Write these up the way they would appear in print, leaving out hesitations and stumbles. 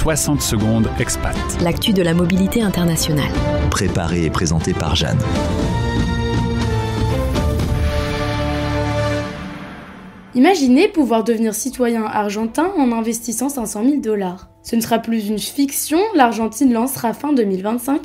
60 secondes expat. L'actu de la mobilité internationale. Préparé et présenté par Jeanne. Imaginez pouvoir devenir citoyen argentin en investissant 500 000 $. Ce ne sera plus une fiction, l'Argentine lancera fin 2025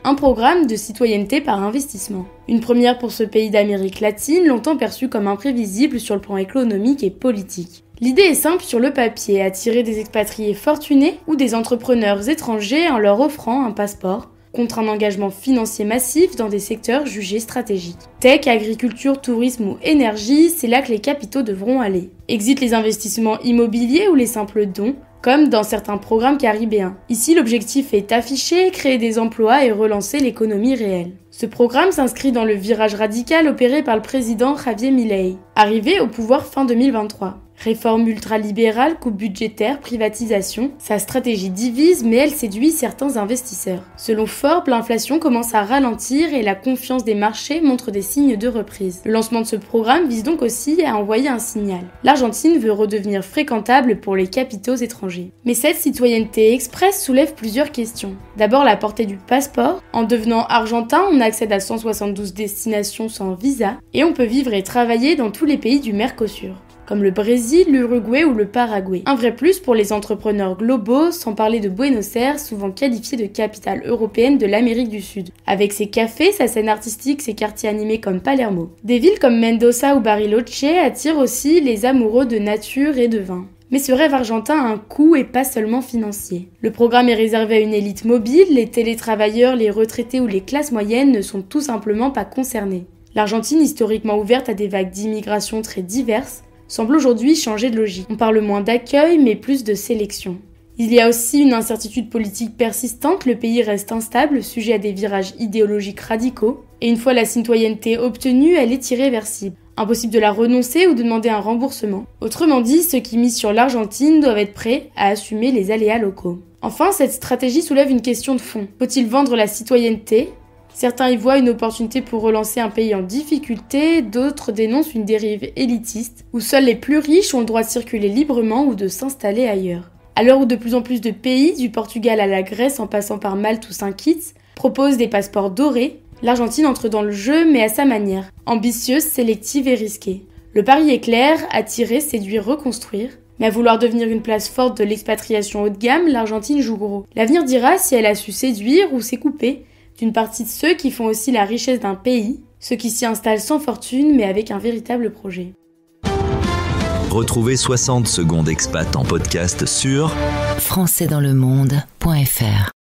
un programme de citoyenneté par investissement. Une première pour ce pays d'Amérique latine, longtemps perçu comme imprévisible sur le plan économique et politique. L'idée est simple sur le papier, attirer des expatriés fortunés ou des entrepreneurs étrangers en leur offrant un passeport, contre un engagement financier massif dans des secteurs jugés stratégiques. Tech, agriculture, tourisme ou énergie, c'est là que les capitaux devront aller. Exit les investissements immobiliers ou les simples dons, comme dans certains programmes caribéens. Ici, l'objectif est affiché, créer des emplois et relancer l'économie réelle. Ce programme s'inscrit dans le virage radical opéré par le président Javier Milei, arrivé au pouvoir fin 2023. Réforme ultralibérale, coupe budgétaire, privatisation, sa stratégie divise mais elle séduit certains investisseurs. Selon Forbes, l'inflation commence à ralentir et la confiance des marchés montre des signes de reprise. Le lancement de ce programme vise donc aussi à envoyer un signal. L'Argentine veut redevenir fréquentable pour les capitaux étrangers. Mais cette citoyenneté express soulève plusieurs questions. D'abord la portée du passeport. En devenant argentin, on accède à 172 destinations sans visa et on peut vivre et travailler dans tous les pays du Mercosur, comme le Brésil, l'Uruguay ou le Paraguay. Un vrai plus pour les entrepreneurs globaux, sans parler de Buenos Aires, souvent qualifiée de capitale européenne de l'Amérique du Sud. Avec ses cafés, sa scène artistique, ses quartiers animés comme Palermo. Des villes comme Mendoza ou Bariloche attirent aussi les amoureux de nature et de vin. Mais ce rêve argentin a un coût et pas seulement financier. Le programme est réservé à une élite mobile, les télétravailleurs, les retraités ou les classes moyennes ne sont tout simplement pas concernés. L'Argentine, historiquement ouverte à des vagues d'immigration très diverses, semble aujourd'hui changer de logique. On parle moins d'accueil, mais plus de sélection. Il y a aussi une incertitude politique persistante, le pays reste instable, sujet à des virages idéologiques radicaux, et une fois la citoyenneté obtenue, elle est irréversible. Impossible de la renoncer ou de demander un remboursement. Autrement dit, ceux qui misent sur l'Argentine doivent être prêts à assumer les aléas locaux. Enfin, cette stratégie soulève une question de fond. Faut-il vendre la citoyenneté ? Certains y voient une opportunité pour relancer un pays en difficulté, d'autres dénoncent une dérive élitiste, où seuls les plus riches ont le droit de circuler librement ou de s'installer ailleurs. À l'heure où de plus en plus de pays, du Portugal à la Grèce en passant par Malte ou Saint-Kitts, proposent des passeports dorés, l'Argentine entre dans le jeu mais à sa manière, ambitieuse, sélective et risquée. Le pari est clair, attirer, séduire, reconstruire. Mais à vouloir devenir une place forte de l'expatriation haut de gamme, l'Argentine joue gros. L'avenir dira si elle a su séduire ou s'est coupée d'une partie de ceux qui font aussi la richesse d'un pays, ceux qui s'y installent sans fortune mais avec un véritable projet. Retrouvez 60 secondes expat en podcast sur françaisdanslemonde.fr